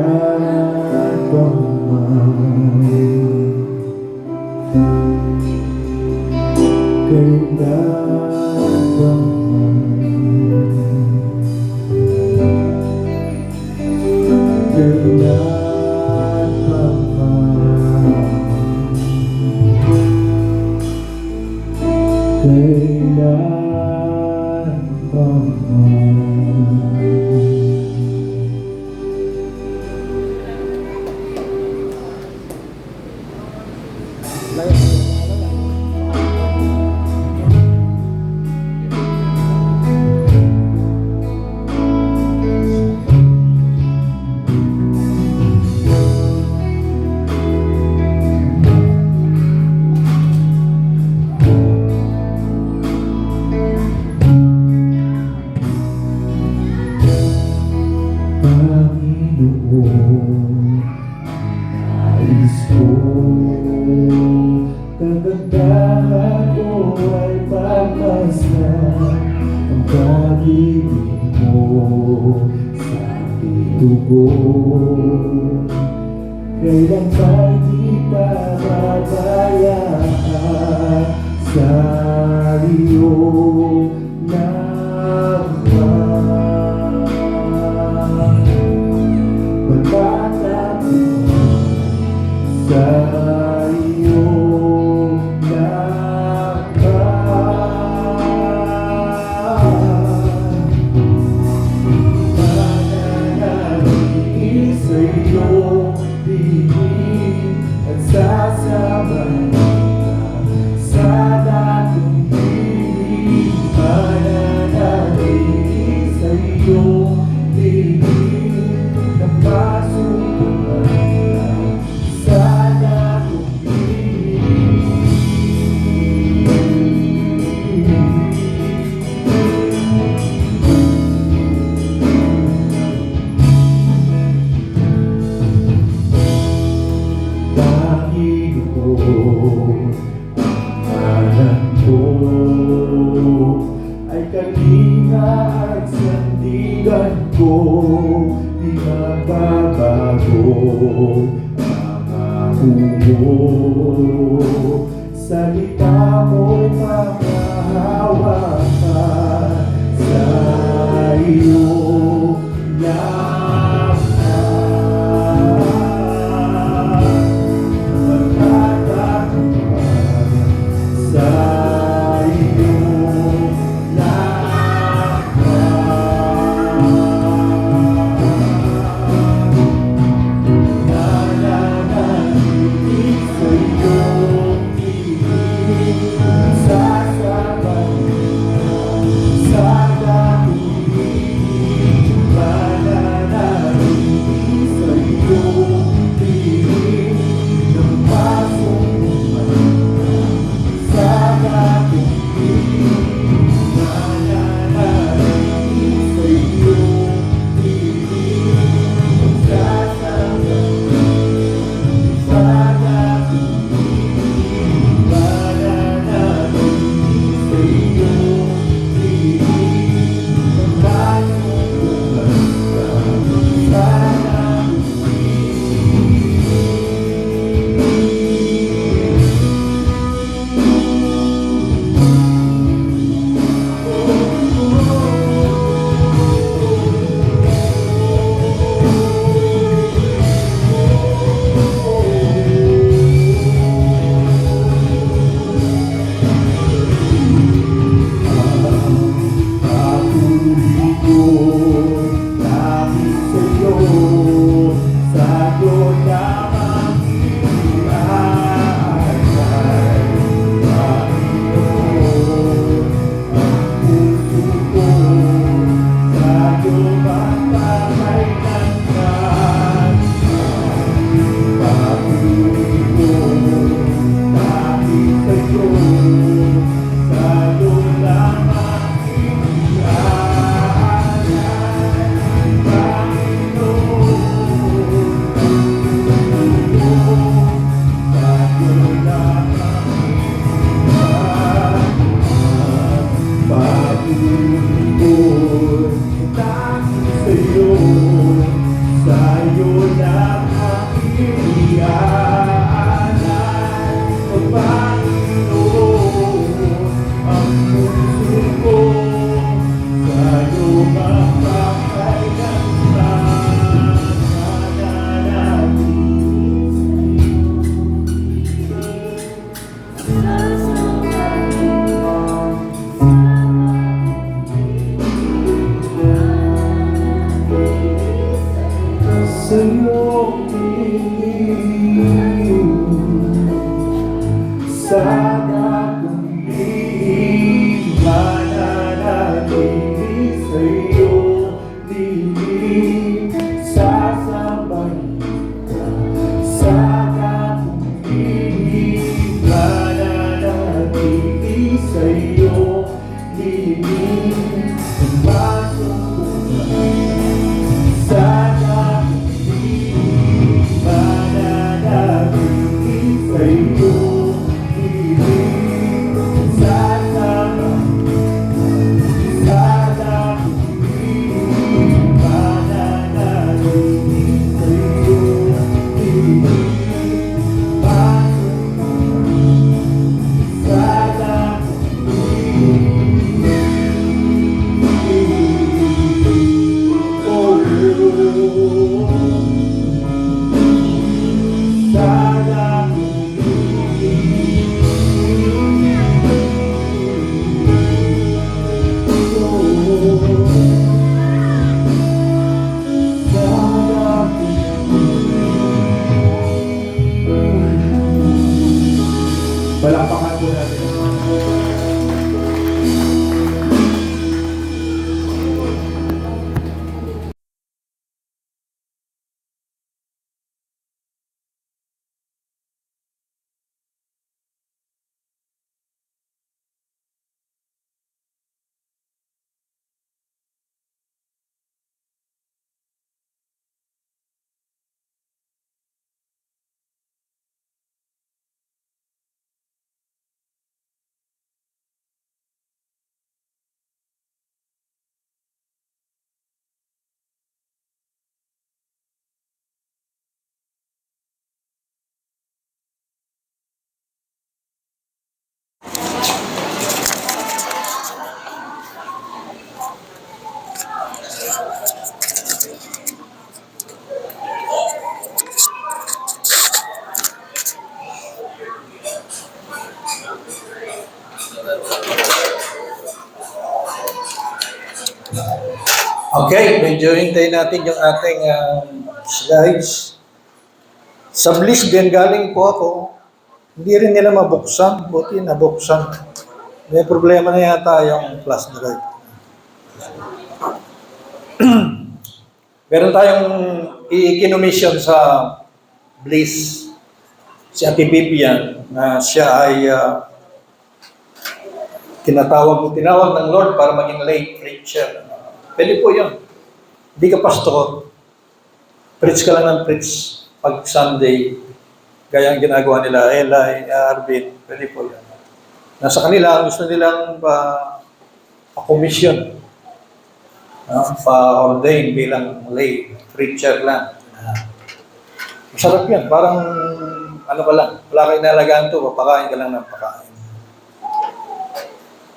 Kailan pa man, kailan pa man, kailan pa man, kailan pa man. Panginoon, nais ko, kagandahan ko ay pagmasdan ang pag-ibig mo sa aking dugo. Kailan ba'y di pababayaan sa iyong laman? Magtatapos sa iyong laman, mananatili sa iyong piling at sasabay sa datong piling. Mananatili sa iyong piling na masukulan sa datong piling. Panginoon, ang ngalan ko ay kalinga at sandigan ko, di magbabago ang mo. Salita mo'y makahawakan sa iyong laman. Sa iyong laman, nananatili sa iyong piling, sasabay sa datong piling. iyong piling. Sana kung di mananatili sa iyong piling, sasabayin ka. Sana kung di mananatili sa iyong piling, sana kung di mananatili sa iyong piling, sana kung di mananatili sa iyong piling, sana palakpakan po natin. Okay, medyo hintayin natin yung ating slides. Sa Bliss din galing po ako. Hindi rin nila mabuksan. Buti nabuksan. May problema na yata yung flash drive. Meron tayong i-kinomission sa Bliss. Si Ate Vivian na siya ay tinawag ng Lord para maging lay preacher. Pwede po yun. Hindi ka pastor. Preach ka lang ng preach pag Sunday. Gaya ang ginagawa nila, Eli, Arvin. Pwede po yun. Nasa kanila, gusto nilang pa-commission. Pa-ordain bilang lay preacher lang. Masarap yan. Parang ano ka lang. Wala kayo nalagaan to. Papakain ka lang ng pakain.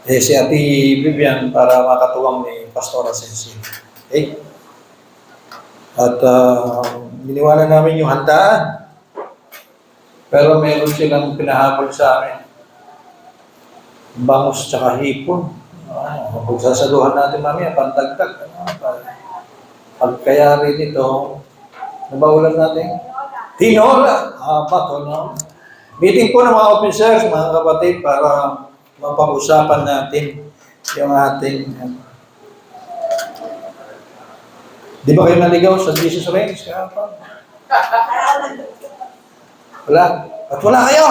Si Ate Vivian para makatuwang ni Pastora Cecil. Okay? At niniwala namin yung handaan. Pero meron silang pinahabol sa amin. Bangus tsaka hipon. Pagsasaluhan natin mamaya, pantagtag. Pag kaya rin ito, nabaulan natin? Tinola! Bato, no? Meeting po ng mga officers, mga kapatid, para mapag-usapan natin yung ating di ba kayo naligaw sa Jesus Reigns? Wala. At wala kayo.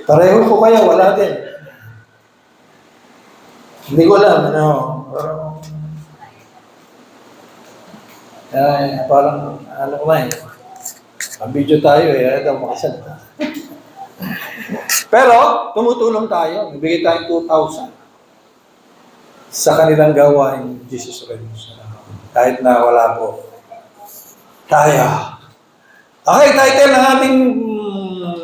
Pareho po kayo, wala din. Hindi ko alam, parang ano ko na video tayo ito makasalita. Pero, tumutulong tayo. Nagbigay tayong 2,000 sa kanilang gawain Jesus Reigns. Kahit na wala po tayo. Okay, title ng ating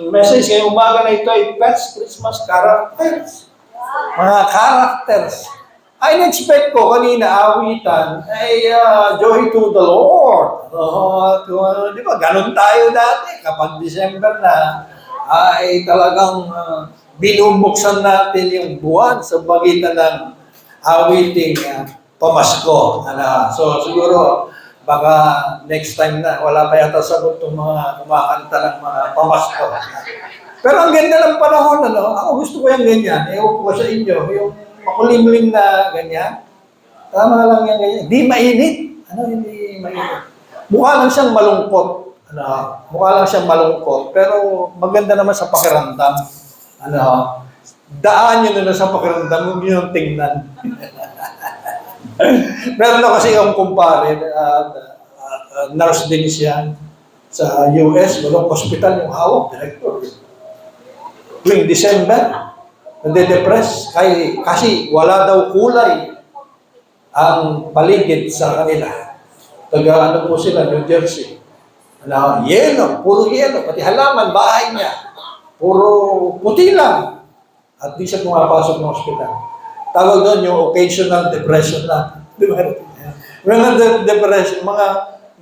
message ngayong umaga na ito ay Best Christmas Characters. Mga characters. I expect ko kanina awitan ay Joy to the Lord. Di ba? Ganun tayo dati. Kapag December na, ay talagang binubuksan natin yung buwan sa pagitan ng awiting pamasko. So siguro Baka next time na, wala pa yata sagot itong mga kumakanta ng mga pamasko. Pero ang ganda ng panahon, ano? Ako gusto ko yung ganyan. Ewan ko sa inyo, yung makulimlim na ganyan. Tama lang yan ganyan. Di mainit. Ano, hindi mainit. Mukha lang siyang malungkot. Ano, mukha lang siyang malungkot. Pero maganda naman sa pakiramdam. Ano, daan yun na sa pakiramdam, huwag yun yung tingnan. Meron na kasi yung kumpare, nurse din siya sa US, walang hospital yung hawak, director. Tuwing December, nade-depress kasi wala daw kulay ang paligid sa kanila. Taga po sila, New Jersey. Yellow, puro yellow, pati halaman, bahay niya, puro puti lang. At di siya pumapasok ng hospital. Tawag doon yung occasional depression lang. Di ba? Mga depression, mga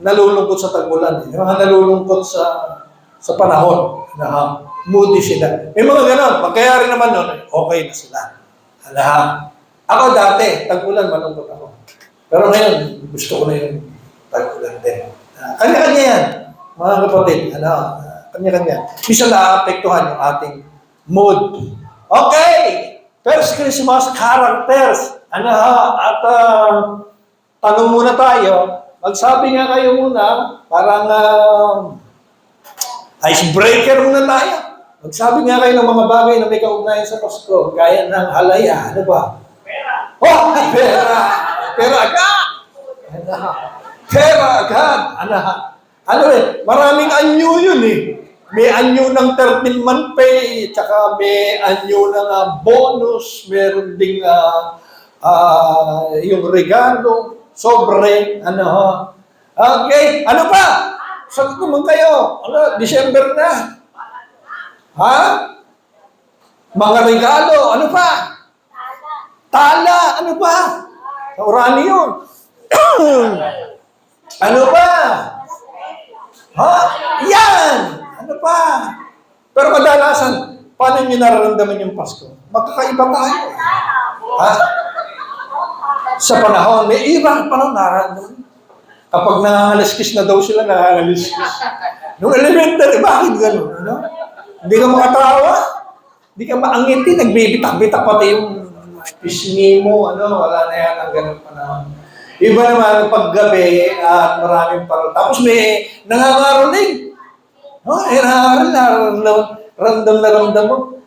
nalulungkot sa tag-ulan, mga nalulungkot sa panahon, na moody sila. May mga ganon. Pagkayari naman nun, okay na sila. Ako dati, tag-ulan, malungkot ako. Pero ngayon, gusto ko na yung tag-ulan din. Kanya-kanya yan, mga kapatid. Kanya-kanya. Bisa na-apektuhan yung ating mood. Okay! First Christmas characters. At tanong muna tayo. Magsabi nga kayo muna, parang icebreaker muna tayo. Magsabi nga kayo ng mga bagay na may kaugnayan sa Pasko. Gaya ng halaya. Ano ba? Pera. Oh, pera. Pera agad. Pera agad. Maraming anyo yun eh. May anyo ng 13-month pay, tsaka may anyo ng bonus, meron ding yung regalo, sobre, Okay, ano pa? Sagot naman kayo. December na. Ha? Mga regalo, ano pa? Tala, ano pa? Sa Urani yun. Ano pa? Ha? Yan! Ano pa? Pero kadalasan, paano nyo nararamdaman yung Pasko? Magkakaiba tayo. Ha? Sa panahon, may iba panahon nararamdaman. Kapag nangangaliskis na daw sila, nangangaliskis. Nung elementary, bakit gano'n? Ano? Hindi ka makatawa? Hindi ka maangiti, nagbibitak-bitak pati yung pisngi mo, wala na yan ang gano'n panahon. Iba naman paggabi at maraming parang. Tapos may nangangaroling. Ramdam na ramdam mo.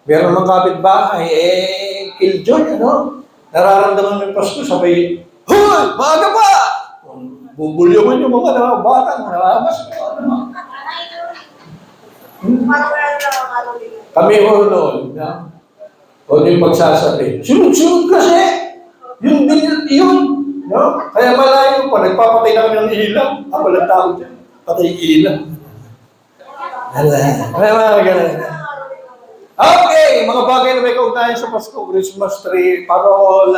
Meron mga kapitbahay, killjoy, nararamdaman ng Pasko, sabay, Hoy! Maaga pa! Bubulyawan yung mga bata, naramas. Kami noon, o yung pagsasabi, sunod-sunod kasi, yun. Kaya malayo pa, nagpapatay na kami ng ilaw. Walang tao dyan, patay ilaw. May mga ganun. Okay, mga bagay na may kaugnayan sa Pasko, Christmas tree, parol,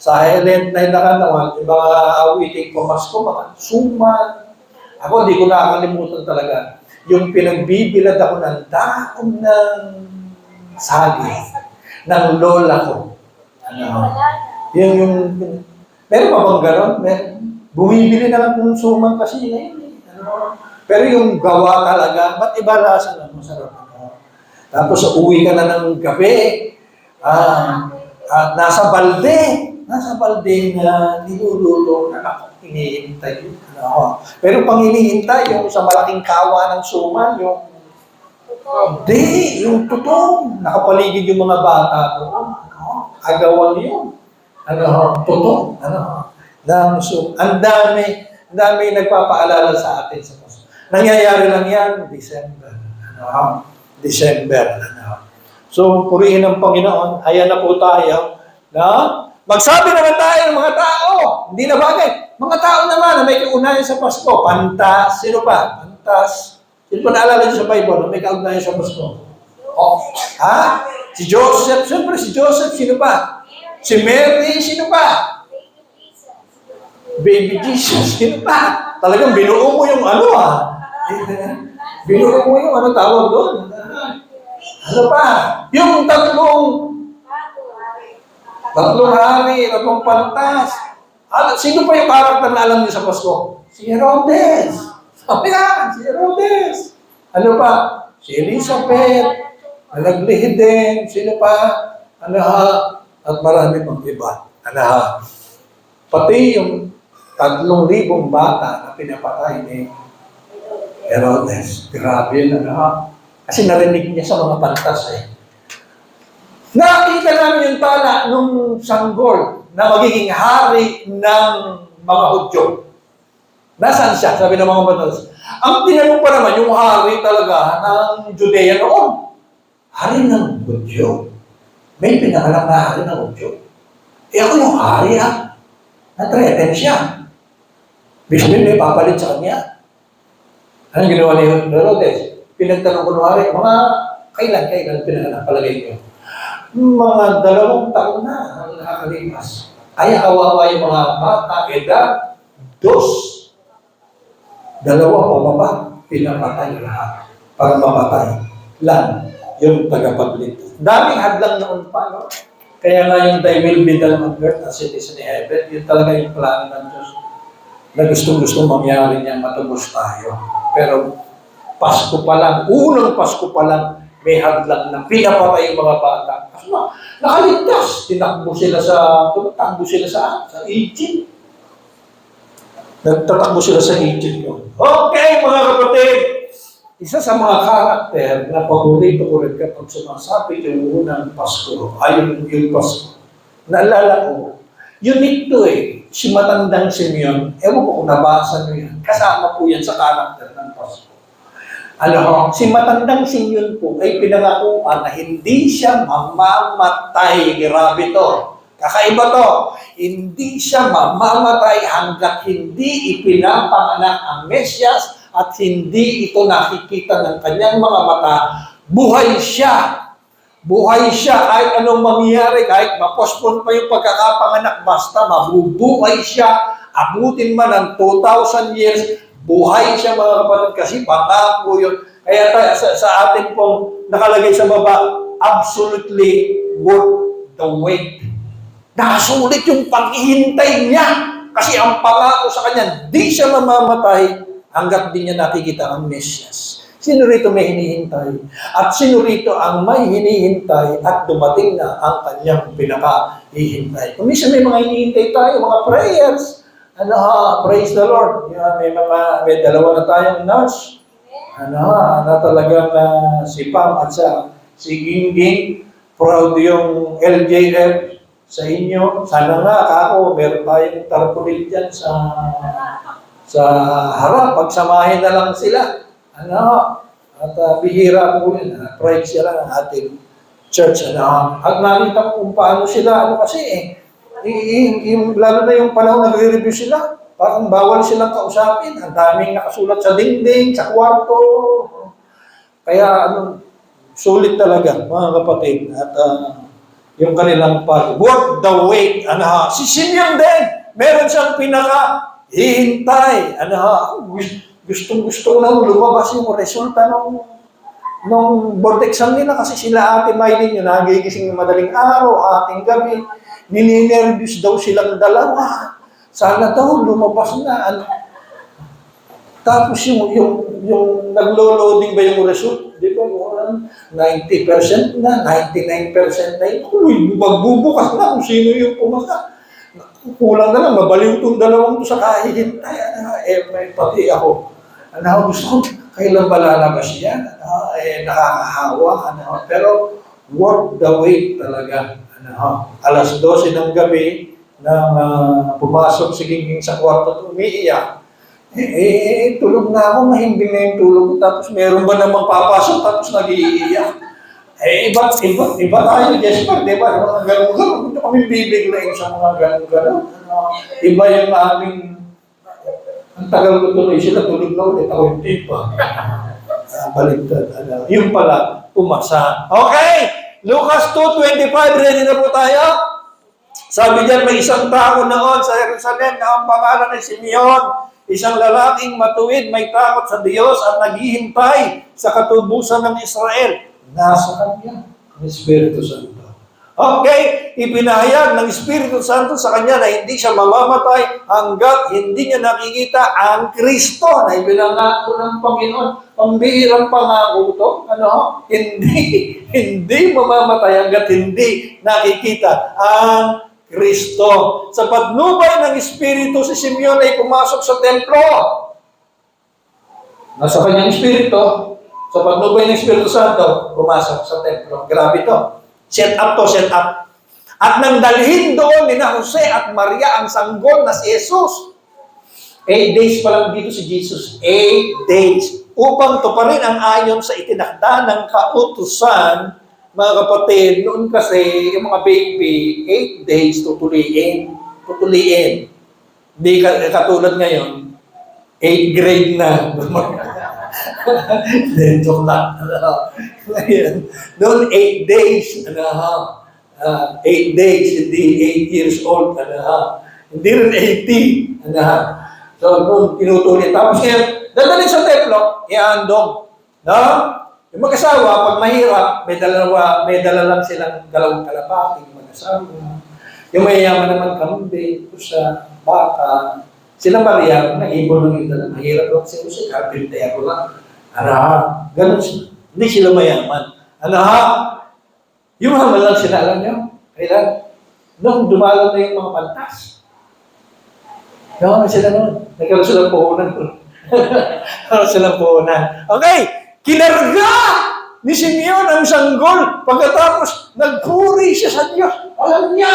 silent night na kanawan, yung mga awiting pamasko, mga suman. Ako, hindi ko nakakalimutan talaga. Yung pinagbibilad ako ng daon ng saging ng lola ko. Meron pa bang gano'n? Bumibili na lang ng suman kasi ngayon. Pero yung gawa talaga, ba't iba lasa na? Masarap. Tapos uwi ka na ng gabi, nasa balde na niluluto na hinihintay. Pero pang hinihintay, yung sa malaking kawa ng suman, yung tutong, nakapaligid yung mga bata doon. Agawan yun. Tutong. Ang dami nagpapaalala sa atin sa Pasko. Nangyayari lang yan, December. So, purihin ng Panginoon. Ayan na po tayo. Magsabi naman tayo ng mga tao. Hindi na bagay. Mga tao naman na may kaunayan sa Pasko. Pantas. Sino pa? Pantas. Sino pa naalala niyo sa Bible na may kaunayan sa Pasko? Si Joseph. Siyempre si Joseph. Sino pa? Si Mary. Sino pa? Baby Jesus. Sino pa? Talagang binuo mo yung binuo mo yung tawag doon. Ano pa? Yung tatlong hari, tatlong pantas. Sino pa yung karakter na alam niyo sa Pasko? Si Herodes. Sabi yan, si Herodes. Ano pa? Si Elizabeth. Naglihid din. Sino pa? Ano ha? At marami pang iba. Ano ha? Pati yung 3,000 bata na pinapatay ni Herodes. Grabe yun. Ano ha? Kasi narinig niya sa mga pantas eh. Nakita namin yung tala nung sanggol na magiging hari ng mga Hudyo. Nasaan siya? Sabi ng mga batas. Ang tinanong pa naman yung hari talaga ng Judea noon. Hari ng Hudyo. May pinangalang na hari ng Hudyo. Eh ako yung hari ha. Na-threaten siya. Bisbin may papalit sa kanya. Anong ginawa ni Herodes? Pinagtanong ko ng hari, mga kailan pinangalang palagay niyo? Mga 2 taon na ang nakakalipas. Kaya kawawa yung mga bata, edad 2. 2 pababa, pinapatay lahat. Para mapatay lang yung tagapagligtas. Daming hadlang noon pa, no? Kaya nga yung thy will be done on earth as it is in heaven, yun talaga yung plano ng Diyos na gustong-gustong mangyari niya matubos tayo. Pero Pasko pa lang, unang Pasko pa lang, may hadlang na pinapatay yung mga bata. Kasi nakaligtas. Takbo sila sa Egypt. Nagtatakbo sila sa Egypt yun. Okay, mga kapatid. Isa sa mga karakter na paborito ko rin kapag sumasapit yung unang Pasko, yung Pasko. Naalala ko, unique to eh. Si matandang Simeon, ewan ko kung nabasa nyo yan. Kasama po yan sa karakter ng Pasko. Si matandang Simeon po ay pinangakuan na hindi siya mamamatay. Grabe to. Kakaiba to. Hindi siya mamamatay hanggat hindi ipinapanganak ang Mesyas at hindi ito nakikita ng kanyang mga mata. Buhay siya. Buhay siya kahit anong mangyari, kahit mapospon pa yung pagkakapanganak, basta mabubuhay siya. Abutin man ng 2,000 years, buhay siya mga kapatid kasi pangako yun. Kaya sa atin pong nakalagay sa baba, absolutely worth the wait. Nakasulit yung paghihintay niya kasi ang pangako sa kanya, di siya mamamatay hanggat di niya nakikita ang Mesyas. Sino rito may hinihintay? At sino rito ang may hinihintay at dumating na ang kanyang pinakahihintay? Kung minsan may mga hinihintay tayo, mga prayers, praise the Lord. May 2 na tayong nurse. Na talagang si Pam at si Gingging, proud yung LJF sa inyo. Sana nga ako, meron tayong tarpaulin dyan sa harap. Pagsamahin na lang sila. At bihira po yun. Praise sila ng ating church. At nakita ko kung paano sila, kasi lalo na yung panahon nagre-review sila, parang bawal silang kausapin. Ang daming nakasulat sa dingding, sa kwarto. Kaya sulit talaga, mga kapatid. At yung kanilang worth the wait. Si Simeon din, meron siyang pinaka-hihintay. Gustong-gusto na lumabas yung resulta nung board exam nila kasi sila Ate Maylin yung nagigising ng madaling araw, ating gabi. Nininervous daw silang dalawa. Sana daw lumabas na. Tapos yung naglo-loading ba yung result? Di ba? 90% na, 99% na yun. Magbubukas na kung sino yung pumasa. Kulang na lang, mabaliw itong dalawang to sa kahihintay. May pati ako. Gusto ko, kailan ba lalabas yan? Nakakahawa. Pero worth the wait talaga. Alas 12 ng gabi, nang pumasok si Gingging sa kwarto, umiiyak. Tulog na ako, mahimbing na yung tulog. Tapos meron ba namang papasok, tapos nag-iiyak. Iba tayo, Jesper, di ba? Mga ganun-ganun. Ito kami bibiglayin sa mga ganun-ganun. Iba yung aming ang tagal ko tuloy sila, tulog na ulit. Ako hindi pa. Baligtad. Yung pala, pumasa. Okay! Lucas 2:25, ready na po tayo? Sabi diyan, may isang tao noon sa Jerusalem na ang pangalan ni Simeon, isang lalaking matuwid, may takot sa Diyos at naghihintay sa katubusan ng Israel. Nasa kanya ang Espiritu Santo. Okay, ipinahayag ng Espiritu Santo sa kanya na hindi siya mamamatay hanggat hindi niya nakikita ang Kristo na ipinangako ng Panginoon. Pambihirang pangako ito. Hindi mamamatay hanggat hindi nakikita ang Kristo. Sa patnubay ng Espiritu, si Simeon ay pumasok sa templo. Nasa kanyang Espiritu, sa patnubay ng Espiritu Santo, pumasok sa templo. Grabe ito. Set up. At nang dalhin doon ni na Jose at Maria ang sanggol na si Jesus. 8 days pa lang dito si Jesus. 8 days. Upang tuparin ang ayon sa itinakda ng kautusan, mga kapatid, noon kasi yung mga baby, 8 days tutuliin. Hindi katulad ngayon, 8 grade na. Joke lang. Noon, 8 days. 8 days, hindi 8 years old. Hindi rin 80. So, noon, tinutuloy. Tapos ngayon, dadalhin sa templo, iandong. No? Yung mag-asawa, pag mahirap, may dala lang silang dalawang kalapati, yung mag-asawa. Yung mayayaman naman kambing, pusa, baka. Sila Maria, naibon ng ito na mahirap lang siya kasi carpentero lang. Ganun sila. Hindi sila mayaman. Yung mga lang sila, alam niyo, kailan? Nung dumalo na yung mga pantas. Gawin sila noon. Nagkaroon silang puhunan. Nagkaroon silang puhunan. Okay, kinarga ni Simeon ang sanggol. Pagkatapos, nagpuri siya sa Diyos. Alam niya,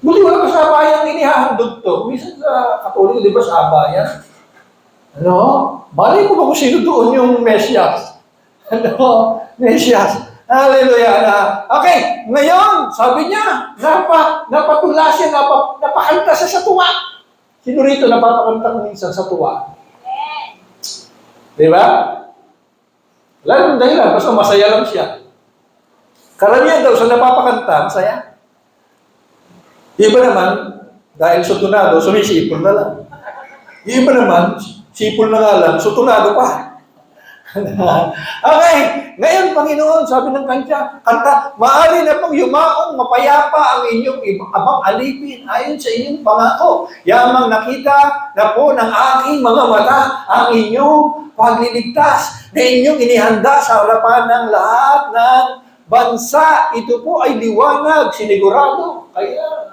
muli wala pa sa abayang inihahandog to. Minsan sa Katoliko, di ba sa abayan? Malay mo ba kung sino doon yung Mesias? Mesias. Hallelujah. Okay, ngayon, sabi niya, napatula siya, napakanta siya sa tuwa. Sino rito napapakanta minsan sa tuwa? Di ba? Wala nang dahilan, basta masaya lang siya. Karamihan daw sa napapakanta, masaya. Iba naman, dahil sutunado, sumisipol na lang. Iba naman, sipol na nga lang, sutunado pa. Okay, ngayon Panginoon, sabi ng kanta, maaari na pong yumaong mapayapa ang inyong abang alipin ayon sa inyong pangako. Yamang nakita na po ng aking mga mata ang inyong pagliligtas na inyong inihanda sa harapan ng lahat ng bansa. Ito po ay liwanag, sinigurado. Kaya,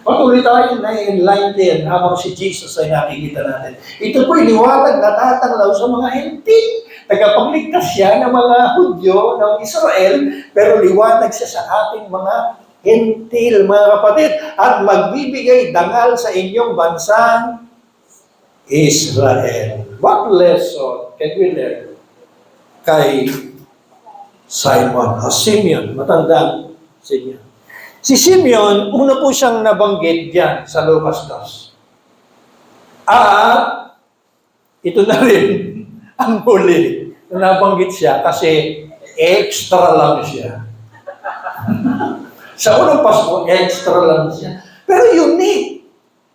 patuloy tayo na enlighten habang si Jesus ay nakikita natin. Ito po'y liwanag na tatanglaw sa mga hentil. Tagapagligtas siya ng mga Hudyo ng Israel, pero liwanag siya sa ating mga hentil, mga kapatid, at magbibigay dangal sa inyong bansang Israel. What lesson can we learn kay Simon, Simeon, matandang Simeon? Si Simeon, una po siyang nabanggit diyan sa Lucas 2. At ito na rin ang huli na nabanggit siya kasi extra lang siya. Sa unang Pasko, extra lang siya. Pero unique.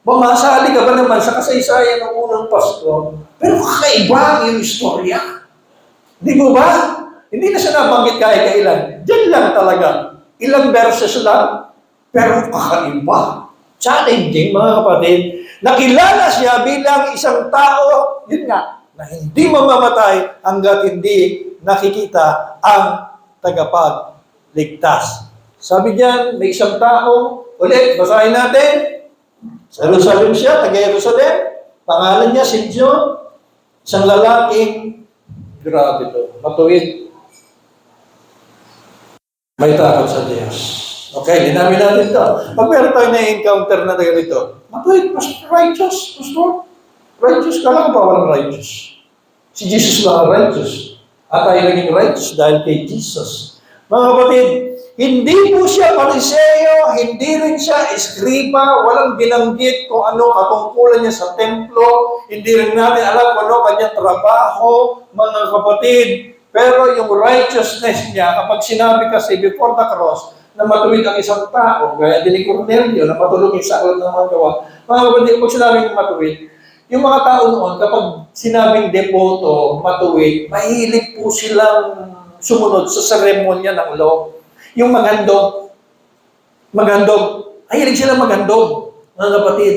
Mamasali ka ba naman sa kasaysayan ng unang Pasko? Pero kakaiba yung istorya. Di mo ba? Hindi na siya nabanggit kahit kailan. Diyan lang talaga. Ilang verses lang, pero kakaiba. Challenging, mga kapatid. Nakilala siya bilang isang tao, yun nga, na hindi mamamatay hanggat hindi nakikita ang tagapagligtas. Sabi diyan, may isang tao, ulit, basahin natin. Sa Jerusalem siya, taga-Jerusalem. Pangalan niya, si John. Isang lalaking, grabe to, matuwid. May takot sa Diyos. Okay, linamin natin ito. Pag meron tayo na-encounter na ganito, matuwid, righteous, pastor. Righteous ka lang ba walang righteous? Si Jesus lang ang righteous. At tayo naging righteous dahil kay Jesus. Mga kapatid, hindi po siya Pariseo, hindi rin siya eskriba, walang binanggit kung ano katungkulan niya sa templo, hindi rin natin alam kung ano kanyang trabaho, mga kapatid. Pero yung righteousness niya, kapag sinabi kasi before the cross, na matuwid ang isang tao, gaya din ni Cornelio, na patulong sa aklat ng mga gawa, mga kapatid, kapag sinabing matuwid, yung mga tao noon, kapag sinabing devoto, matuwid, mahilig po silang sumunod sa seremonya ng law. Yung maghandog. Maghandog. Mahilig sila maghandog, mga kapatid.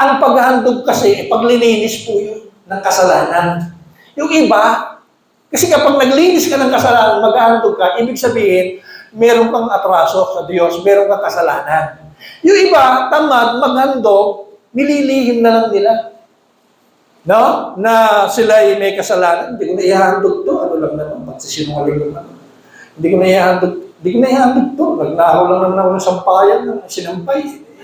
Ang paghahandog kasi, paglilinis po yun ng kasalanan. Yung iba, kasi kapag naglinis ka ng kasalanan, maghahandog ka, ibig sabihin, meron kang atraso sa Diyos, meron kang kasalanan. Yung iba, tamad, maghandog, nililihim na lang nila. No? Na sila ay may kasalanan, hindi ko na ihahandog to. Ano lang naman, magsisinungaling naman. Hindi ko na ihahandog to. Nagnahaw lang naman ako ng sampayan, sinampay.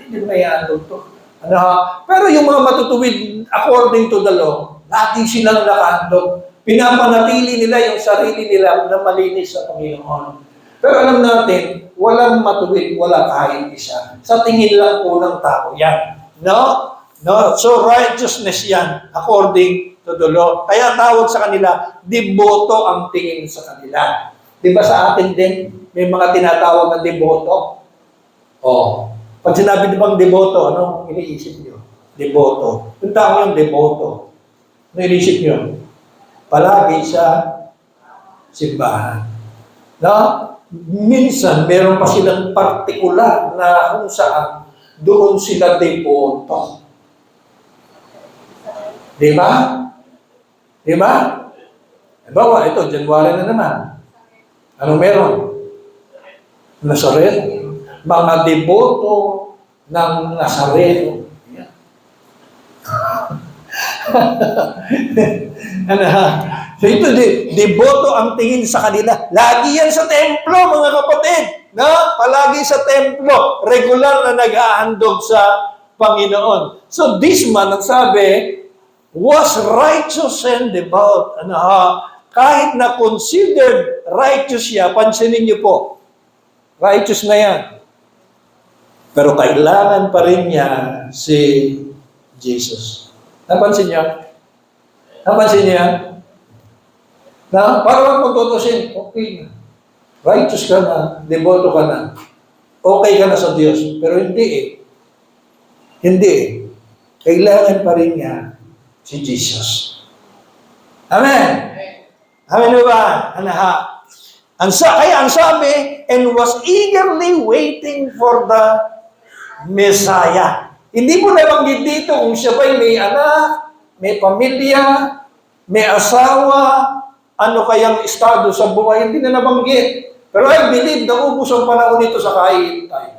Hindi ko na ihahandog to. Ano ha? Pero yung mga matutuwid, according to the law, lagi silang nakahandog. Pinapanatili nila yung sarili nila na malinis sa Panginoon. Pero alam natin, walang matuwid, wala kahit isa. Sa tingin lang po ng tao yan. No? No? So righteousness yan, according to the law. Kaya tawag sa kanila, deboto ang tingin sa kanila. Di ba sa atin din, may mga tinatawag na deboto? Oh. Pag sinabi di bang deboto, ano iniisip nyo? Deboto. Yung tao yung deboto. Ano iniisip nyo? Palagi sa simbahan. No? Minsan, meron pa silang partikular na kung saan doon sila deboto. Di ba? Di ba? Halimbawa, ito, January na naman. Anong meron? Nazareno. Mga deboto ng Nazareno. Yan. Ano ha? So ito, deboto ang tingin sa kanila. Lagi yan sa templo, mga kapatid. No? Palagi sa templo. Regular na nag-ahandog sa Panginoon. So this man, ang sabi, was righteous and devout. Ano ha? Kahit na considered righteous siya, pansinin niyo po, righteous na yan. Pero kailangan pa rin niya si Jesus. Napansin niyo? Napansin niyo yan? Na, para kung tutusin, okay na. Righteous ka na, devoto ka na. Okay ka na sa Diyos. Pero hindi eh. Hindi eh. Kailangan pa rin niya si Jesus. Amen? Amen ba? Anaha. Kaya ang sabi, and was eagerly waiting for the Messiah. Hindi mo nabanggit dito kung siya ba'y may anak, may pamilya, may asawa, ano kayang estado sa buhay, hindi na nabanggit. Pero I believe na ubus ang panahon nito sa kahihintay.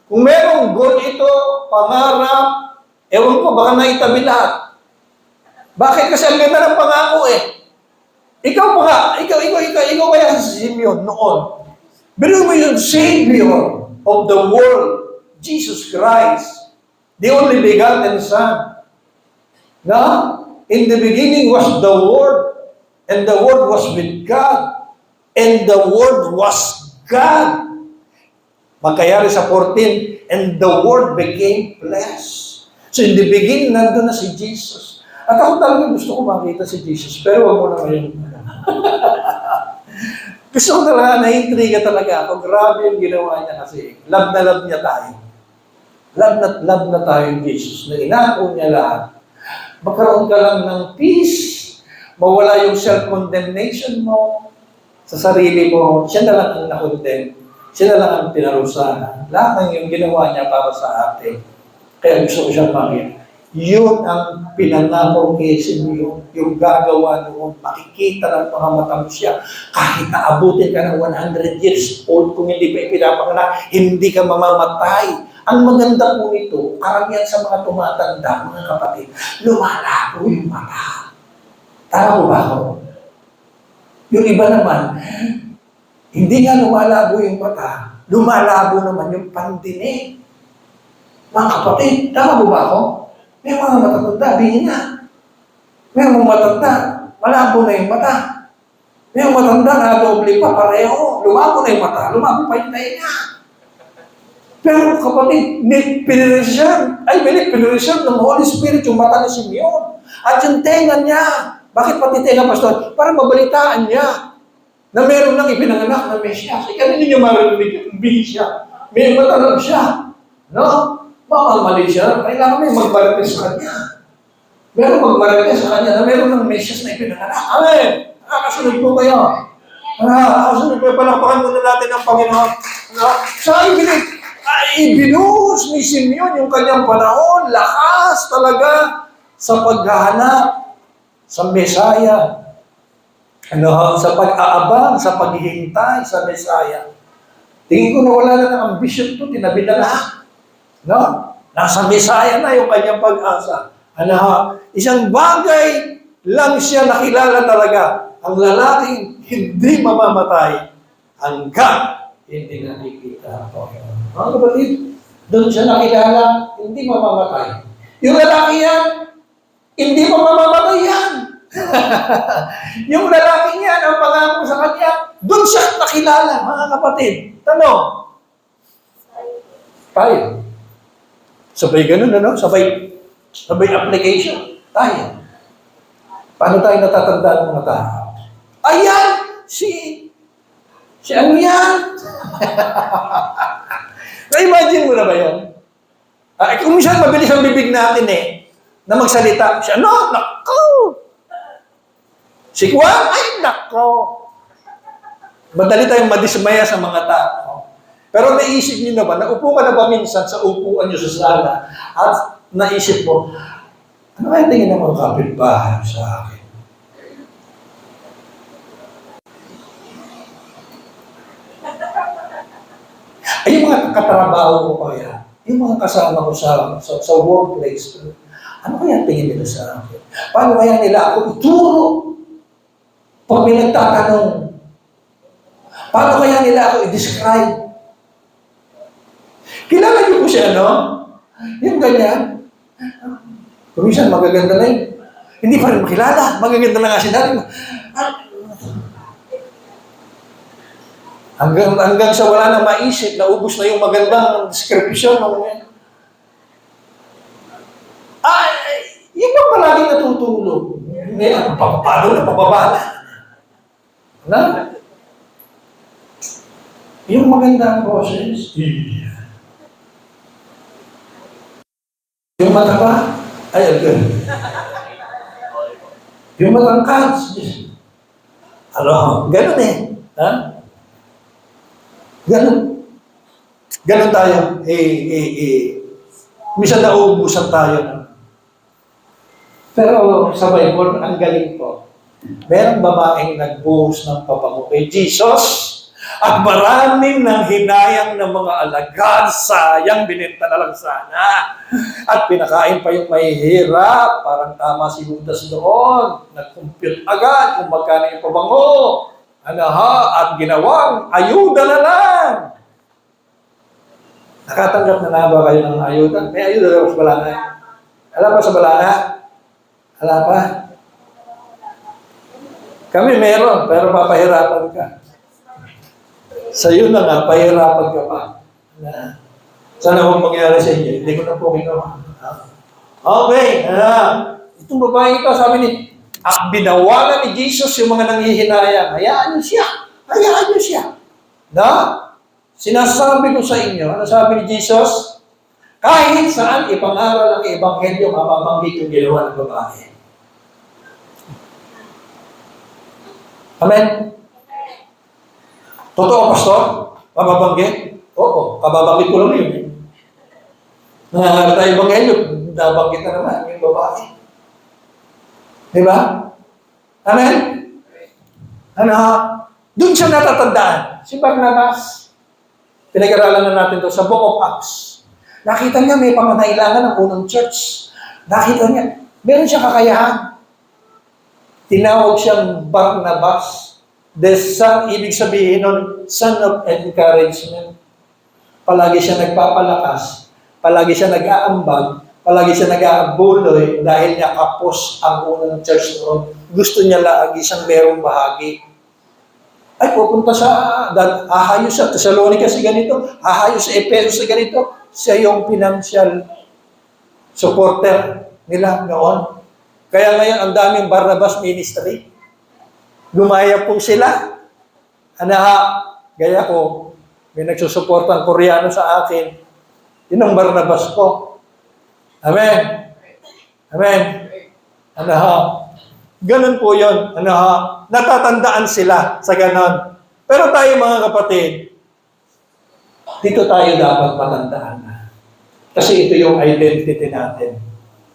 Kung merong goal ito, pangarap, ewan ko, baka naitabi lahat. Bakit? Kasi ang ganda ng pangako eh. Ikaw kaya si Simeon noon. Pero mo yung Savior of the world, Jesus Christ, the only begotten Son. Na? In the beginning was the Word, and the Word was with God, and the Word was God. Magkayari sa 14, and the Word became flesh. So in the beginning, nandun na si Jesus. At ako talaga gusto ko makita si Jesus, pero wag mo na ngayon. Gusto ko talaga, na-intriga talaga ako. Grabe yung ginawa niya kasi. Love na love niya tayo. Love na tayo yung Jesus. Na inako niya lahat. Magkaroon ka lang ng peace. Mawala yung self-condemnation mo sa sarili mo. Siya na lang ang nakondem. Siya na lang ang pinarusahan. Lahat ng yung ginawa niya para sa atin. Kaya gusto ko siyang makita. Yun ang pinangako kay Simeon, yung gagawa noon, makikita ng mga mata mo siya. Kahit naabutin ka ng 100 years old, kung hindi pa ipinapanganak, hindi ka mamamatay. Ang maganda po nito, karamihan sa mga tumatanda, mga kapatid, lumalabo yung mata. Tama mo ba ako? Yung iba naman, hindi nga lumalabo yung mata, lumalabo naman yung pandinig. Mga kapatid, tama mo ba ako? May mga matatanda, bihina. May mga matanda, malabo na yung mata. May mga matanda, nadoble pa, pareho. Lumabo na yung mata, lumabo pa yung tainga. Pero kapatid, pinirisyam ng Holy Spirit yung mata ni Simeon. At yung tenga niya, bakit pati tenga, Pastor? Para mabalitaan niya na meron nang ipinanganak na Mesias. Ikaw hindi niyo marinig yung siya. May mata lang siya. No? Mamamali siya, kailangan may magmarites sa kanya. Meron magmarites sa kanya na meron ng Mesias na ipinanganak. Amen! Nakakasunod po kayo. Palakpakan muna natin ang Panginoon. Sa ibinuhos ni Simeon yung kanyang panahon, lakas talaga sa paghahanap sa Mesaya. Sa pag-aabang, sa paghihintay sa Mesaya. Tingin ko na wala na ng ambisyon to, tinabi na lahat. Nasa Mesaya na yung kanyang pag-asa. Isang bagay lang siya nakilala talaga. Ang lalaking hindi mamamatay hanggang hindi nakikita. Mga kapatid, doon siya nakilala, hindi mamamatay. Yung lalaki yan, hindi mamamatay yan. Yung lalaki yan, ang pangako sa kanya, doon siya nakilala, mga kapatid. Tanong, tayo. Sabay ganun, Sabay application. Tayo. Paano tayo natatandaan ng mga tao? Ayan! Si ano yan? Na-imagine mo na ba yan? Kung minsan mabilis ang bibig natin na magsalita. Si ano? Nako! Si Juan? Ay, nako! Madali tayong madismaya sa mga tao. Pero naisip niyo na ba, naupo ka na ba minsan sa upuan niyo sa sala at naisip mo, ano kaya tingin ng mga kapitbahay sa akin? Ay, yung mga katrabaho ko kaya, yung mga kasama ko sa workplace, ano kaya tingin nila sa akin? Paano kaya nila ako ituro? Pag may nagtatanong, paano kaya nila ako i-describe? Kilala niyo po siya, no? Yung ganyan. Kumisan, magaganda na yun. Hindi pa rin makilala. Magaganda na nga sinabi mo. Hanggang sa wala na maisip, naubos na yung magandang description. Yun bang palaging natutulog? Paano na, pababa na. Yung magandang boses, yung mataba, ay, agad. Yung matangkad, ganun Ha? Ganun tayo. Minsan nauubusan tayo. Pero sa Bible, ang galing po. Merong babaeng nagbuhos ng pabango kay Jesus at maraming nang hinayang ng mga alagad, sayang, binenta na lang sana. At pinakain pa yung mahihirap, parang tama si Judas doon. Nag-compute agad kung magkano yung pabango. At ginawang ayuda na lang. Nakatanggap na ba kayo ng ayuda? May ayuda daw sa balanga. Alam ba sa balanga? Alam pa? Kami meron, pero papahirapan ka. Sa'yo na nga, pahirapan ka pa. Sana huwag mangyari sa inyo. Hindi ko na po ginawa. Okay. Itong babae ito, sabi ni, binawalan ni Jesus yung mga nanghihinayang. Hayaan niyo siya. Sinasabi ko sa inyo, ano sabi ni Jesus? Kahit saan ipangaral ang ebanghelyo, mapabanggit yung ginawa ng babae. Amen? Totoo, Pastor? Mababanggit? Oo, kababanggit ko lang yun. Nangaral tayo ebanghelyo, nabanggit na naman yung babae. Diba? Amen? Doon siya natatandaan. Si Barnabas, pinag-aralan na natin to sa Book of Acts. Nakita niya may pangangailangan ng unang church. Nakita niya, meron siyang kakayahan. Tinawag siyang Barnabas. The son, ibig sabihin nun, son of encouragement. Palagi siya nagpapalakas. Palagi siya nag-aambag. Palagi siya nag-aabuloy dahil niya kapos ang unang church noon. Gusto niya lagi siyang merong bahagi. Ay, pupunta hahayo sa Thessalonica sa ganito, hahayo sa Ephesus sa ganito. Siya yung financial supporter nila noon. Kaya ngayon, ang daming Barnabas ministry. Gumaya po sila. Gaya ko, may nagsusuportang Koreano sa akin. Yun ang Barnabas ko. Amen. Amen. Ganun po yun. Ano, ha? Natatandaan sila sa ganon. Pero tayo mga kapatid, dito tayo dapat matandaan na. Kasi ito yung identity natin.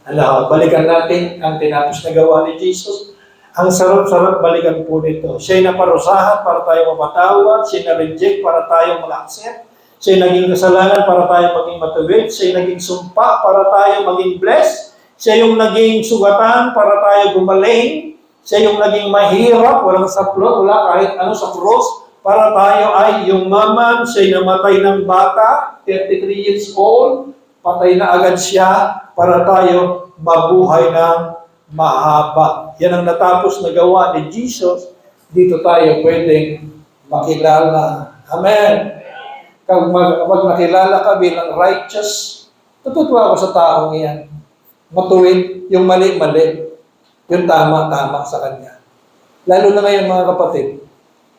Ano, balikan natin ang tinapos na gawa ni Jesus. Ang sarap-sarap balikan po nito. Siya'y naparusahan para tayo mapatawad. Siya'y na-reject para tayo mag-accept. Siya'y naging kasalanan para tayo maging matuwid. Siya'y naging sumpa para tayo maging blessed. Siya yung naging sugatan para tayo gumaling. Siya yung naging mahirap, walang saplot, wala kahit ano sa cross, para tayo ay yumaman. Siya'y namatay ng bata, 33 years old, patay na agad siya para tayo mabuhay ng mahaba. Yan ang natapos na gawa ni Jesus. Dito tayo pwedeng makilala. Amen. Kapag nakilala ka bilang righteous, tutuwa ako sa taong iyan. Matuwid, yung mali-mali, yung tama-tama sa kanya. Lalo na ngayon mga kapatid,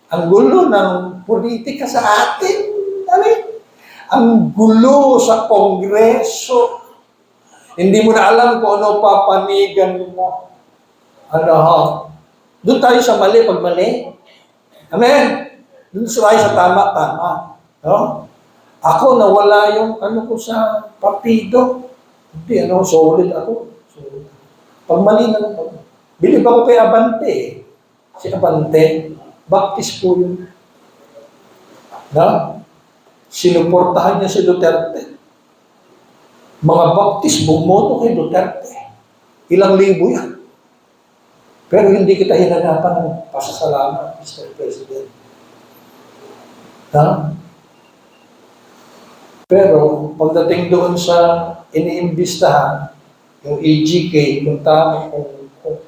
ang gulo ng politika sa atin. Ang gulo sa kongreso. Hindi mo na alam kung ano papanigan mo. Doon tayo sa mali pag mali. Amen? Doon tayo sa tama-tama. No? Ako nawala yung ko sa partido. Hindi, solid ako. Solid. Pag mali na lang ako. Bilib ako kay Abante. Si Abante, baptist po yun. Na? Sinuportahan niya si Duterte. Mga baptist, bumoto kay Duterte. Ilang libo yan. Pero hindi kita hinanapan ng pasasalamat, Mr. President. Ha? Pero pagdating doon sa iniimbistahan, yung EGK, kung tama, kung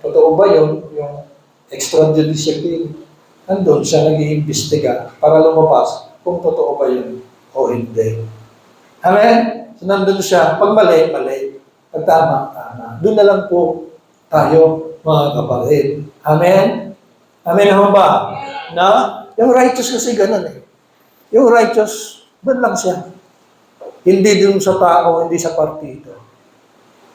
totoo ba yun, yung extrajudicial killing, nandun siya nag-iimbestiga para lumabas kung totoo ba yun o hindi. Amen? So nandun siya, pag mali, mali. Pag tama, tama. Doon na lang po tayo, mga kapatid. Amen? Amen naman ba? Na? Yung righteous kasi ganun eh. Yung righteous, doon lang siya. Hindi dun sa tao, hindi sa partido.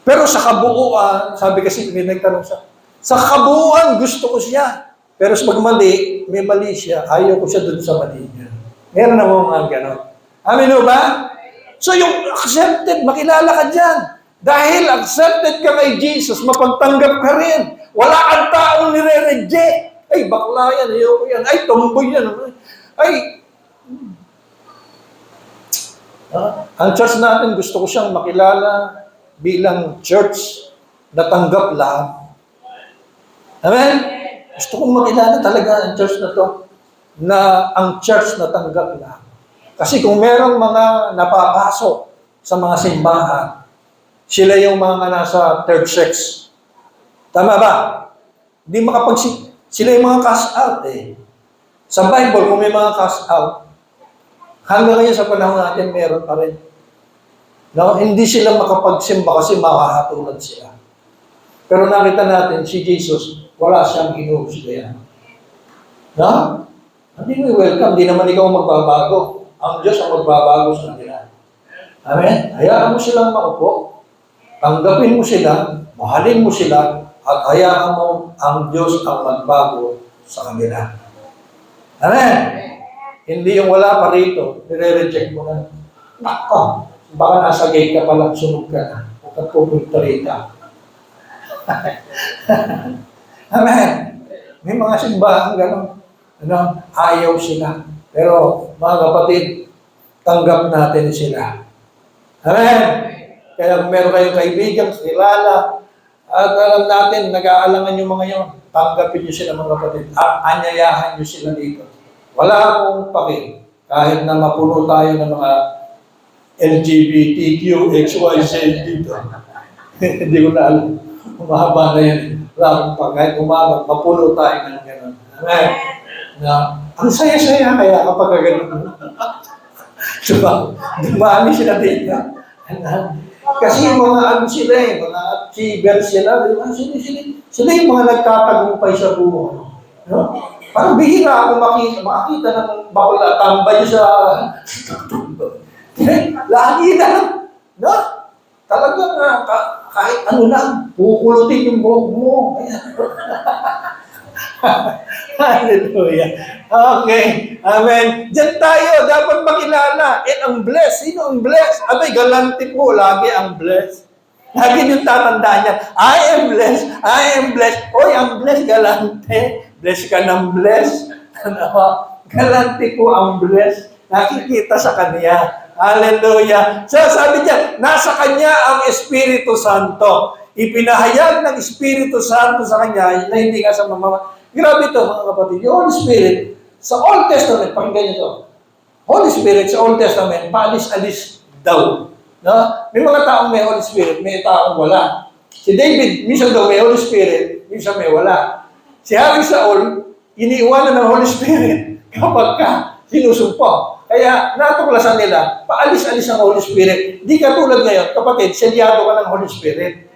Pero sa kabuuan, sabi kasi, may nagtanong siya, sa kabuuan, gusto ko siya. Pero sa pagmali, may mali siya. Ayaw ko siya dun sa mali niya. Meron na mga ganon. Amin o ba? So yung accepted, makilala ka dyan. Dahil accepted ka kay Jesus, mapagtanggap ka rin. Wala kang taong nire-reject. Ay, bakla yan, ayoko yan. Ay, tomboy yan. Ay, ang church natin, gusto ko siyang makilala bilang church na tanggap lahat. Amen? Gusto kong makilala talaga ang church na to, na ang church na tanggap lahat. Kasi kung merong mga napapasok sa mga simbahan, sila yung mga nasa third sex. Tama ba? Hindi sila yung mga cast out eh. Sa Bible, kung may mga cast out, hanggang ngayon sa panahon natin, meron pa rin. No? Hindi sila makapagsimba kasi makahatulan sila. Pero nakita natin, si Jesus, wala siyang inuhusgayan. No? Hindi mo welcome, hindi naman ikaw magbabago. Ang Diyos ang magbabago sa kanila. Amen? Hayaan mo silang maupo. Tanggapin mo sila, mahalin mo sila, at hayaan mo ang Diyos ang magbago sa kanila. Amen? Hindi yung wala pa rito, nire-reject mo na. Nako, baka nasa gate ka palang sunog ka na. Huwag kang pupunta rito. Amen. May mga simbahan gano'n. Ayaw sila. Pero mga kapatid, tanggap natin sila. Amen. Kaya kung meron kayong kaibigan, kilala, at alam natin, nag-aalangan yung mga yun, tanggapin nyo sila mga kapatid. At anyayahan nyo sila dito. Wala akong pake. Kahit na mapuno tayo ng mga LGBTQ, XYZ dito. Hindi ko na alam. Umahaba na yan. Wala akong pake. Kahit umabang, mapuno tayo ng gano'n. Amen. Na, ang saya-saya kaya kapag gano'n. Diba? Dumami sila dito. Kasi yung mga sila mga achievers sila, diba? Sila yung mga nagtatagumpay sa buhay. No? Parang bihira ako makita ng bakla tambay sa lagi na. No? Talagang kahit ano lang, pupulutin yung buhok mo. Hallelujah. Okay. Amen. Diyan tayo, dapat makilala. And ang blessed, sino ang blessed? Abay, galante po, lagi ang blessed. Lagi yung tatandaan niya, I am blessed, I am blessed. Oy, ang blessed, galante. Blessed ka ng blessed. Ano? Galante po ang blessed. Nakikita sa kanya. Hallelujah. So sabi niya, nasa kanya ang Espiritu Santo. Ipinahayag ng Espiritu Santo sa kanya na hindi nga sa mama. Grabe ito mga kapatid. Yung Holy Spirit, sa Old Testament, pakinggan niyo ito. Holy Spirit sa Old Testament, paalis-alis daw. No? May mga taong may Holy Spirit, may taong wala. Si David, minsan daw may Holy Spirit, minsan may wala. Si Hari Saul, iniiwanan ng Holy Spirit kapag ka sinusumpo. Kaya natuklasan nila, paalis-alis ang Holy Spirit. Di katulad ngayon, kapatid, selyado ka ng Holy Spirit.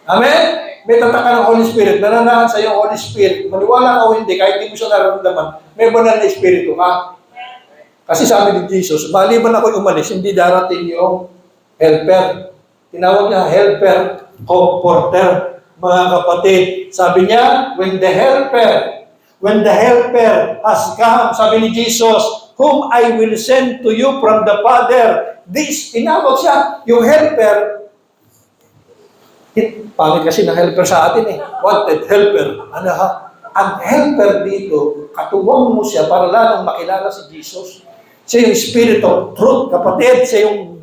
Amen? May tatak ka ng Holy Spirit, nananahan sa iyo Holy Spirit. Maniwala ka o hindi, kahit di mo siya nararamdaman, may banal na Espiritu ka. Kasi sabi ni Jesus, maliban ako umalis, hindi darating yung helper. Tinawag niya helper, comforter. Mga kapatid, sabi niya, when the helper has come, sabi ni Jesus, whom I will send to you from the Father. This, tinawag siya, yung helper. Pangit kasi ng helper sa atin eh. Wanted helper. Ano ha? Ang helper dito, katuwang mo siya para lalong makilala si Jesus. Siya yung Spirit of Truth, kapatid. Siya yung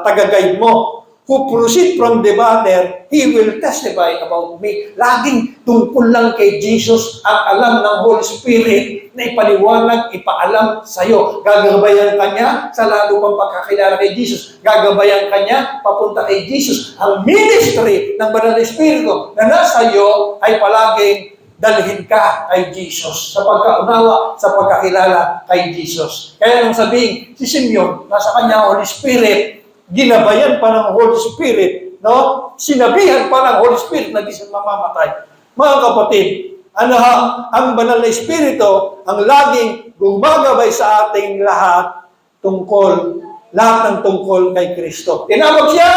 taga-guide mo. Who proceed from the Father, He will testify about me. Laging tungkol lang kay Jesus ang alam ng Holy Spirit na ipaliwanag, ipaalam sa'yo. Gagabayan ka niya sa lalo pang pagkakilala kay Jesus. Gagabayan ka niya papunta kay Jesus. Ang ministry ng Banal na Espiritu na nasa iyo ay palaging dalhin ka kay Jesus sa pagkaunawa, sa pagkakilala kay Jesus. Kaya nung sabihin, si Simeon, nasa kanya Holy Spirit, ginabayan pa ng Holy Spirit, no? Sinabihan pa ng Holy Spirit na di siya mamamatay. Mga kapatid, ano ha? Ang Banal na Espiritu, ang laging gumagabay sa ating lahat lahat ng tungkol kay Kristo. Tinawag siya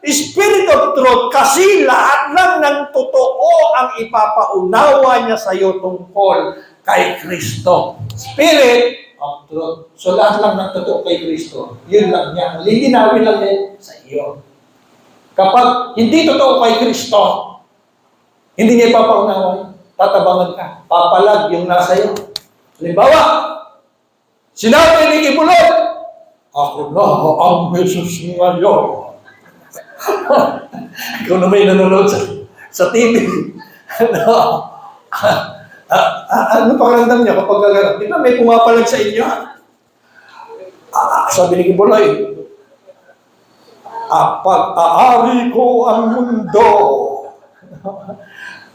Spirit of Truth kasi lahat lang ng totoo ang ipapaunawa niya sa iyo tungkol kay Kristo. Spirit of Truth. So lahat lang ng totoo kay Kristo, yun lang niya. Lilinawin lang niya sa iyo. Kapag hindi totoo kay Kristo, hindi niya ipapaunawa, tatabangan ka. Papalag yung nasa iyo. Halimbawa, sinabi ni Ibulod, ako na ang Jesus ngayon. Ikaw na may nanonood sa TV. Ano pakiramdam niya kapag gagawin? Di ba may pumapalag sa inyo? Sabi ni Kibuloy, pag-aari ko ang mundo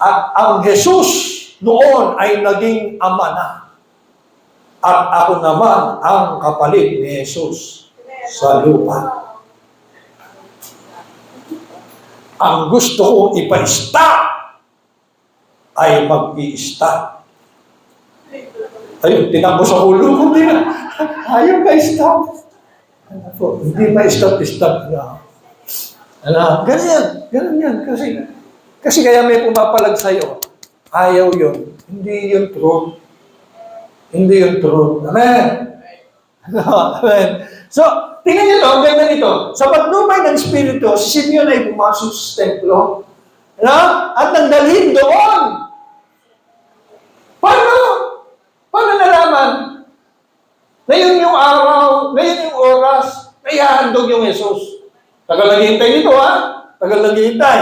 at ang Jesus noon ay naging ama na. At ako naman ang kapalit ni Jesus sa lupa. Ang gusto kong ipa-stop ay mag-i-stop. Ayun, tinakbo sa ulo ko din. Ayaw ka-stop. Hindi ma-stop na. Ganyan yan. Kasi kaya may pumapalag sa'yo. Ayaw yun. Hindi yun truth. Amen? Amen. So, tingnan niyo ito, ang ganda nito. Sa patnubay ng Espiritu, si Simeon ay pumasok sa templo. At nandalhin doon. Paano nalaman? Na yun yung araw, na yun yung oras, na ihahandog yung Jesus. Tagal naghihintay nito, ha? Tagal naghihintay.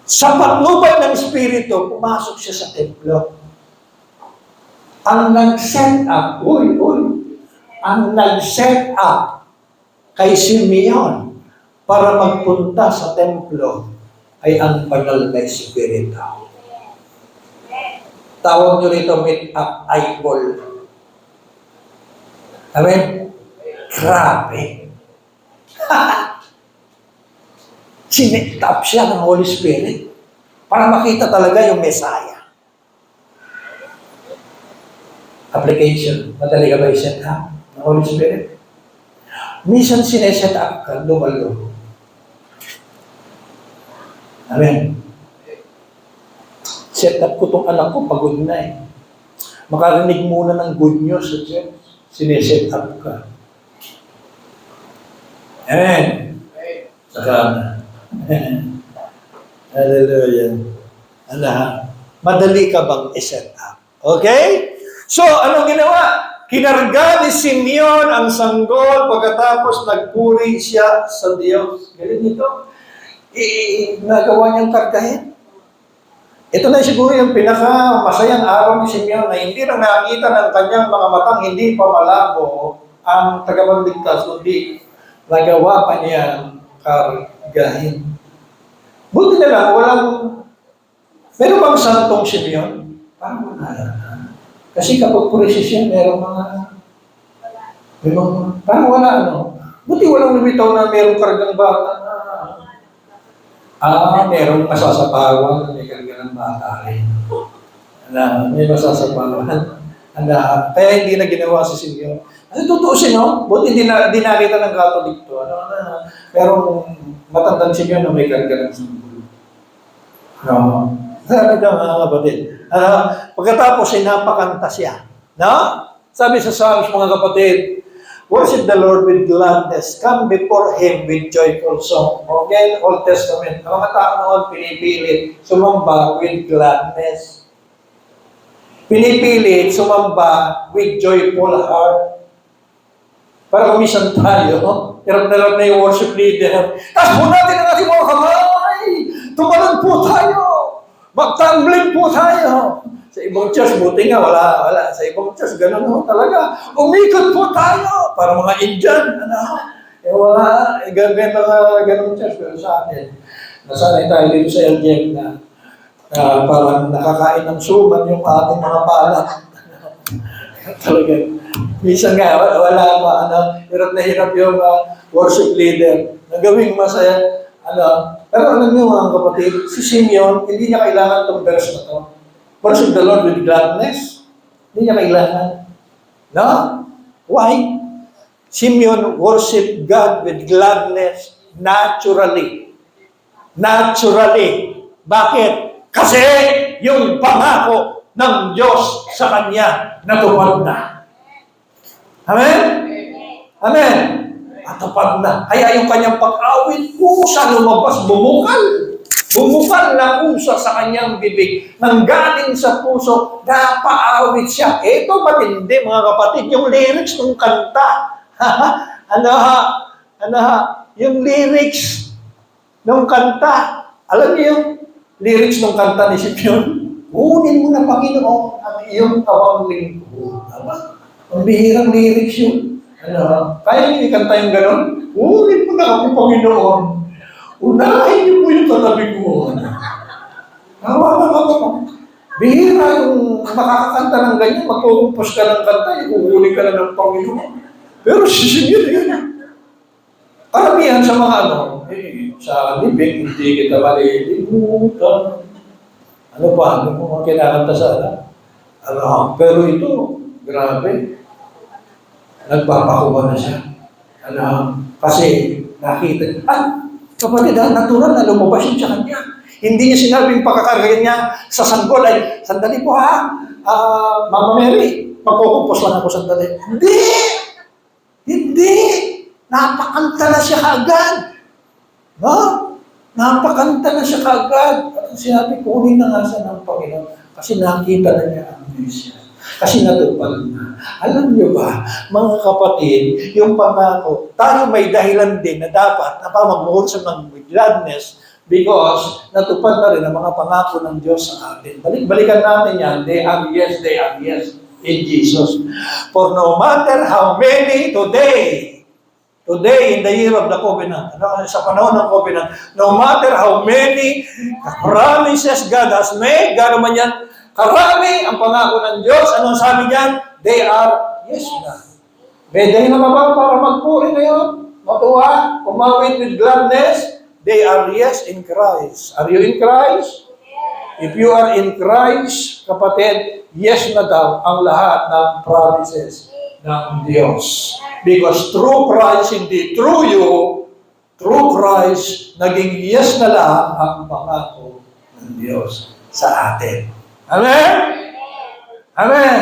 Sa patnubay ng Espiritu, pumasok siya sa templo. Ang nag-set up, ang nag-set up kay Simeon para magpunta sa templo ay ang Banal na Espiritu. Tawag nyo rito meet-up eyeball. Amen? Grabe. Sinet up siya ng Holy Spirit para makita talaga yung Messiah. Application. Madali ka ba i-set up ng Holy Spirit? Minsan sineset up ka, lumalo. Amen. Set up ko tong anak ko, pagod na eh. Makarinig muna ng good news sa Diyos. Sineset up ka. Amen. Saka, hallelujah. Madali ka bang i-set up? Okay? So, anong ginawa? Kinarga ni Simeon ang sanggol pagkatapos nagpuri siya sa Diyos. Ganito. Nagawa niyang kargahin. Ito na siguro yung pinaka-masayang araw ni Simeon na hindi lang nakita ng kanyang mga matang hindi pa malabo ang tagapagligtas, kundi nagawa pa niya kargahin. Buti na lang, meron bang santong Simeon? Parang wala. Kasi kapag purisisyon, parang wala, ano. Buti walang lumitaw na merong kargang bata na, merong masasapawan na may kargang bata rin. May masasapawan. Kaya hindi na ginawa si Simeon. Tutuusin, no? Buti di nakita ng Catholic to. Merong matandang Simeon na may kargang simbolo. Sabi ka mga kapatid. Pagkatapos ay napakanta siya. No? Sabi sa Psalms, mga kapatid, worship the Lord with gladness. Come before Him with joyful song. Okay? Old Testament. Ang mga tao noon pinipilit sumamba with gladness. Pinipilit sumamba with joyful heart. Para kumisan tayo, hirap na yung worship leader. Tapos po natin ang ating mga kamay. Tumalon po tayo. Magtambling po tayo. Sa ibang church, buti nga, wala. Sa ibang church, ganun ho talaga. Umikot po tayo. Para mga Indian, wala. Ganun church. Pero sa atin, nasanay tayo dito sa LGM na parang nakakain ng suman yung ating mga balat. Talaga. Minsan nga, wala pa, hirap na hirap yung worship leader. Nagawing masaya, pero alam niyo mga kapatid, si Simeon, hindi niya kailangan itong verse na ito. Worship the Lord with gladness. Hindi niya kailangan. No? Why? Simeon worship God with gladness naturally. Naturally. Bakit? Kasi yung pangako ng Diyos sa kanya natupad na. Amen? Amen? Natupad na. Kaya yung kanyang pag-awit, kusa lumabas, bumukal. Bumukal na kusa sa kanyang bibig. Nanggaling sa puso, napaawit siya. Ito matindi mga kapatid, yung lyrics ng kanta. Yung lyrics ng kanta. Alam niyo yung lyrics ng kanta ni Simeon? Unin mo na, Panginoon, ang iyong tawang lingkod. Ang bihirang lyrics yun. Kaya niyo ikanta yung gano'n? Unin mo na kami, Panginoon. Unahin niyo po yung katabi ko. Bihira yung makakakanta ng ganyan, magkukumpos ka ng kanta, iuhuli ka na ng Panginoon. Pero sisigil yun. Karamihan sa mga sa libing, hindi kita malilimutan. Ano mo kinakanta sa pero ito, grabe. Nagpapakuha na siya. Kasi nakita, kapatid, natural na lumabas yun sa kanya. Hindi niya sinabing pagkakargayan niya sa sanggol ay, sandali po Mama Mary, magkukumpos lang ako sandali. Hindi! Napakanta na siya kaagad. No? Napakanta na siya kaagad. At sinabi, kunin na nga siya ng Panginoon. Kasi nakita na niya ang Diyos. Kasi natupad na. Alam niyo ba, mga kapatid, yung pangako, tayo may dahilan din na dapat na mag-worship ng gladness because natupad na rin ang mga pangako ng Diyos sa atin. Balikan natin yan. They are yes in Jesus. For no matter how many today in the year of the covenant, sa panahon ng covenant, no matter how many promises God has made, gano'n man yan, karami ang pangako ng Diyos. Anong sabi niyan? They are yes na. May dahilan na ba para magpuri ngayon? Matuwa, umawit with gladness. They are yes in Christ. Are you in Christ? If you are in Christ, kapatid, yes na daw ang lahat ng promises ng Diyos. Because through Christ, hindi through you, through Christ, naging yes na lang ang pangako ng Diyos sa atin. Amen? Amen?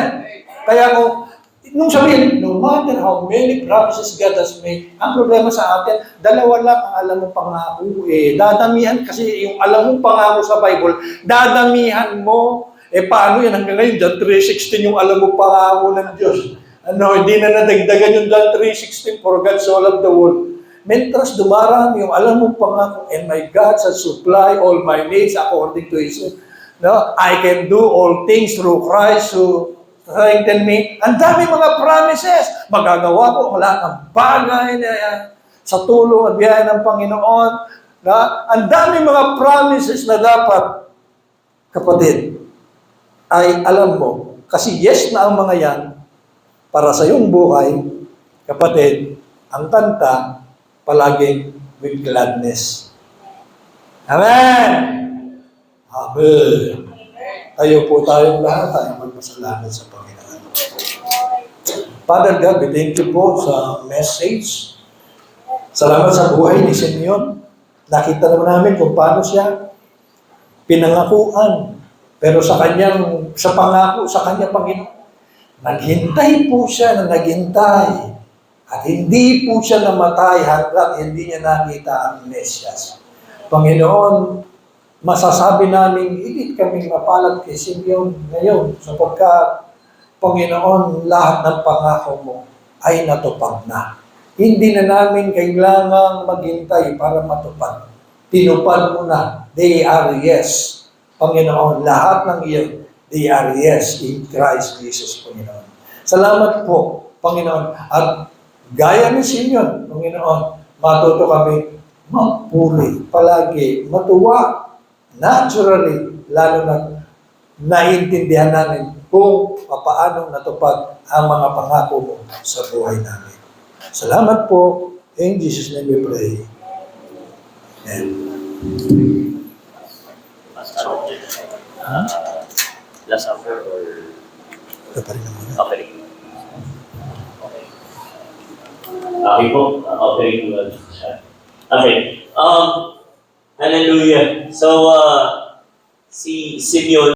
Kaya kung, nung sabihin, no matter how many promises God has made, ang problema sa atin, dalawa lang ang alam mo pangako eh. Dadamihan kasi yung alam mo pangako sa Bible, dadamihan mo. Eh paano yan hanggang ngayon? John 3:16 yung alam mo pangako ng Diyos. Hindi na nadagdagan yung John 3:16, for God so loved the world. Mentras dumarami yung alam mo pangako, and my God shall supply all my needs according to His will. No? I can do all things through Christ who strengthen me. Ang dami mga promises. Magagawa ko lahat ng bagay na yan sa tulong at biyaya ng Panginoon. Na, ang dami mga promises na dapat, kapatid, ay alam mo. Kasi yes na ang mga yan para sa iyong buhay, kapatid, ang kanta, palaging with gladness. Amen! Amen! Tayo po tayong lahat, tayo magpasalamat sa Panginoon. Father God, we thank you po sa message. Salamat sa buhay ni Simeon. Nakita naman namin kung paano siya pinangakuan. Pero sa pangako, sa kanya Panginoon, naghintay po siya na naghintay. At hindi po siya namatay hanggat hindi niya nakita ang Mesyas. Panginoon, masasabi namin, higit kaming mapalad kay Simeon ngayon sapagkat, Panginoon, lahat ng pangako mo ay natupad na. Hindi na namin kailangang maghintay para matupad. Tinupad mo na. They are yes. Panginoon, lahat ng iyon, they are yes in Christ Jesus, Panginoon. Salamat po, Panginoon. At gaya ni Simeon, Panginoon, matuto kami magpuri, palagi, matuwa, naturally, lalo na naiintindihan namin kung paano natupad ang mga pangako mo sa buhay namin. Salamat po. In Jesus' name we pray. Amen. Last supper or Ito pa rin naman. offering? Okay. Okay po, offering mo siya. Okay. Hallelujah. So, si Simeon